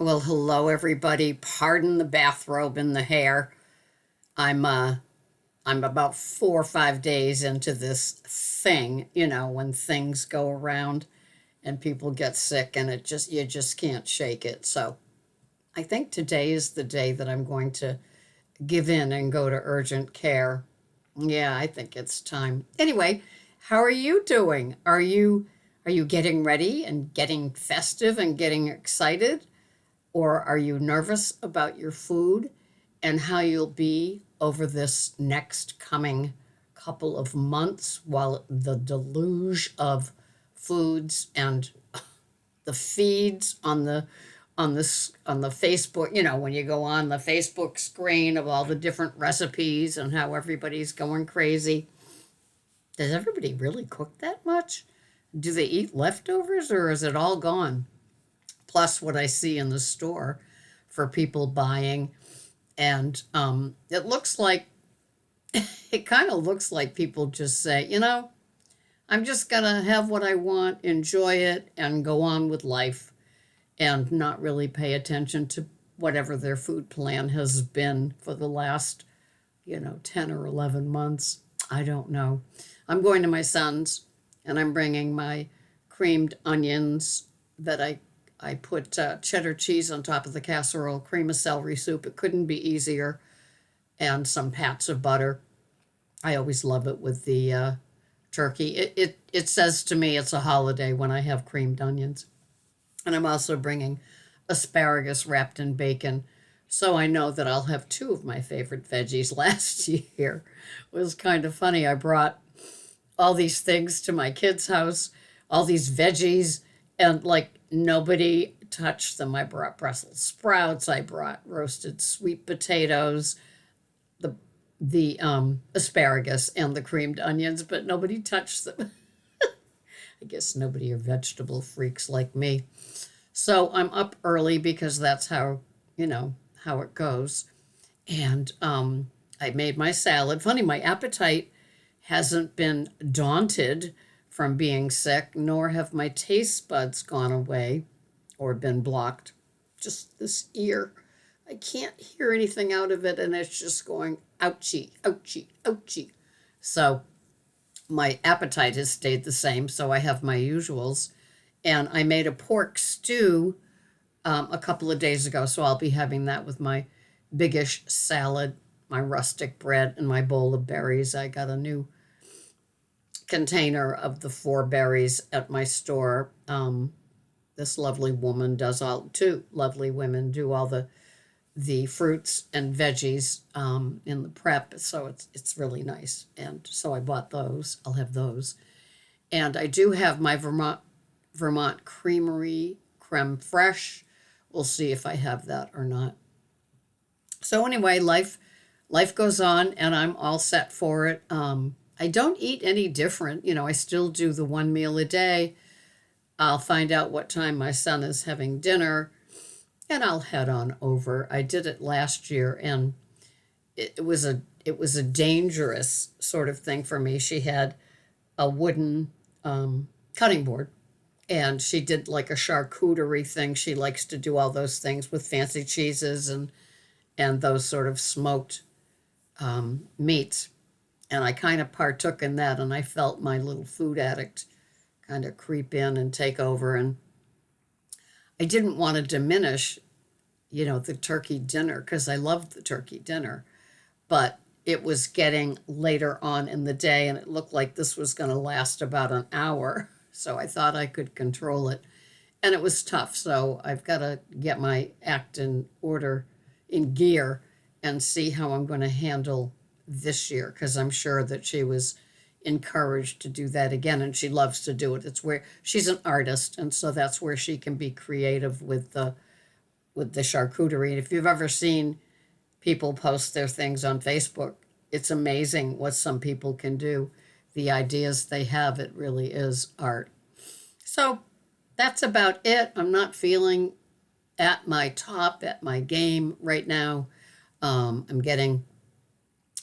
Well, hello everybody. Pardon the bathrobe and the hair. I'm uh I'm about 4 or 5 days into this thing, when things go around and people get sick and you just can't shake it. So I think today is the day that I'm going to give in and go to urgent care. Yeah, I think it's time. Anyway, how are you doing? Are you getting ready and getting festive and getting excited? Or are you nervous about your food and how you'll be over this next coming couple of months while the deluge of foods and the feeds on the Facebook, when you go on the Facebook screen of all the different recipes and how everybody's going crazy. Does everybody really cook that much? Do they eat leftovers or is it all gone? Plus what I see in the store for people buying. And it looks like, it kind of looks like people just say, I'm just going to have what I want, enjoy it, and go on with life and not really pay attention to whatever their food plan has been for the last, 10 or 11 months. I don't know. I'm going to my son's and I'm bringing my creamed onions that I put cheddar cheese on top of the casserole, cream of celery soup. It couldn't be easier, and some pats of butter. I always love it with the turkey. It says to me it's a holiday when I have creamed onions. And I'm also bringing asparagus wrapped in bacon. So I know that I'll have two of my favorite veggies. Last year it was kind of funny. I brought all these things to my kids' house, all these veggies, and like nobody touched them. I brought Brussels sprouts, I brought roasted sweet potatoes, the the asparagus and the creamed onions, but nobody touched them. I guess nobody are vegetable freaks like me. So I'm up early because that's how it goes. And I made my salad. Funny, my appetite hasn't been daunted from being sick, nor have my taste buds gone away or been blocked. Just this ear. I can't hear anything out of it, and it's just going ouchie, ouchie, ouchie. So my appetite has stayed the same, so I have my usuals. And I made a pork stew a couple of days ago, so I'll be having that with my biggish salad, my rustic bread, and my bowl of berries. I got a new container of the 4 berries at my store. This lovely woman does all, two lovely women do all the fruits and veggies in the prep, so it's really nice. And so I bought those. I'll have those, and I do have my Vermont Creamery creme fraiche. We'll see if I have that or not. So anyway, life goes on, and I'm all set for it. I don't eat any different. I still do the one meal a day. I'll find out what time my son is having dinner, and I'll head on over. I did it last year, and it was a dangerous sort of thing for me. She had a wooden cutting board, and she did like a charcuterie thing. She likes to do all those things with fancy cheeses and those sort of smoked meats. And I kind of partook in that, and I felt my little food addict kind of creep in and take over. And I didn't want to diminish, the turkey dinner because I loved the turkey dinner, but it was getting later on in the day, and it looked like this was going to last about an hour. So I thought I could control it, and it was tough. So I've got to get my act in order, in gear, and see how I'm going to handle this year because I'm sure that she was encouraged to do that again, and she loves to do it. It's where she's an artist, and so that's where she can be creative with the charcuterie. And if you've ever seen people post their things on Facebook, it's amazing what some people can do. The ideas they have, it really is art. So that's about it. I'm not feeling at my top, at my game right now. I'm getting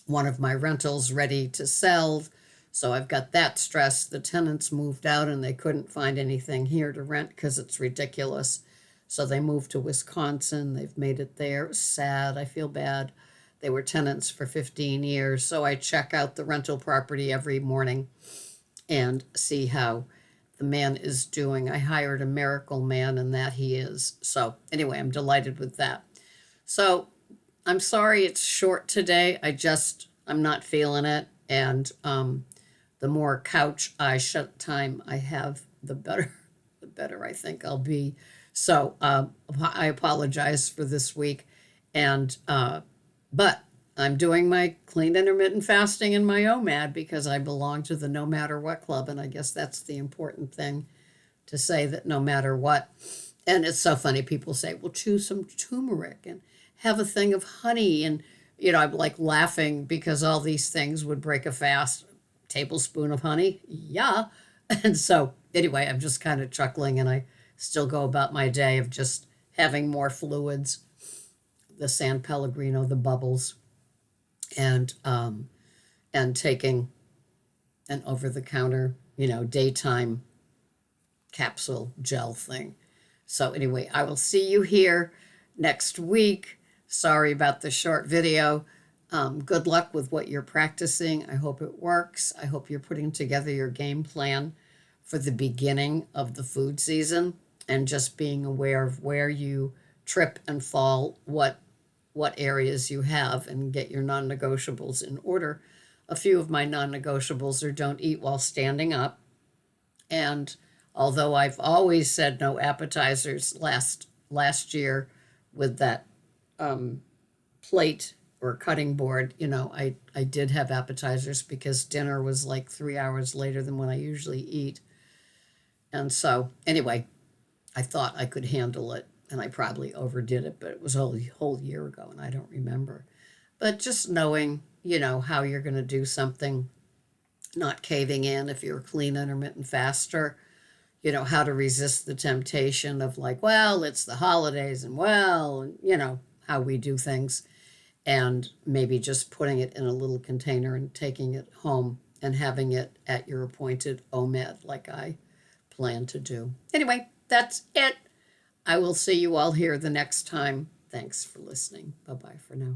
one of my rentals ready to sell. So I've got that stress. The tenants moved out and they couldn't find anything here to rent because it's ridiculous. So they moved to Wisconsin. They've made it there. It was sad. I feel bad. They were tenants for 15 years. So I check out the rental property every morning and see how the man is doing. I hired a miracle man, and that he is. So, anyway, I'm delighted with that. So, I'm sorry it's short today. I'm not feeling it. And the more couch time I have, the better, the better I think I'll be. So, I apologize for this week. And, but I'm doing my clean intermittent fasting and my OMAD because I belong to the No Matter What Club. And I guess that's the important thing to say, that no matter what. And it's so funny. People say, well, choose some turmeric and have a thing of honey. And, I'm like laughing because all these things would break a fast. Tablespoon of honey. Yeah. And so, anyway, I'm just kind of chuckling, and I still go about my day of just having more fluids, the San Pellegrino, the bubbles, and taking an over-the-counter, daytime capsule gel thing. So anyway, I will see you here next week. Sorry about the short video. Good luck with what you're practicing. I hope it works. I hope you're putting together your game plan for the beginning of the food season, and just being aware of where you trip and fall, what areas you have, and get your non-negotiables in order. A few of my non-negotiables are don't eat while standing up. And although I've always said no appetizers, last year with that plate or cutting board, I did have appetizers because dinner was like 3 hours later than when I usually eat. And so, anyway, I thought I could handle it, and I probably overdid it, but it was a whole year ago, and I don't remember. But just knowing, how you're going to do something, not caving in if you're a clean intermittent faster, how to resist the temptation of like, well, it's the holidays, and well, how we do things, and maybe just putting it in a little container and taking it home and having it at your appointed OMAD like I plan to do. Anyway, that's it. I will see you all here the next time. Thanks for listening. Bye-bye for now.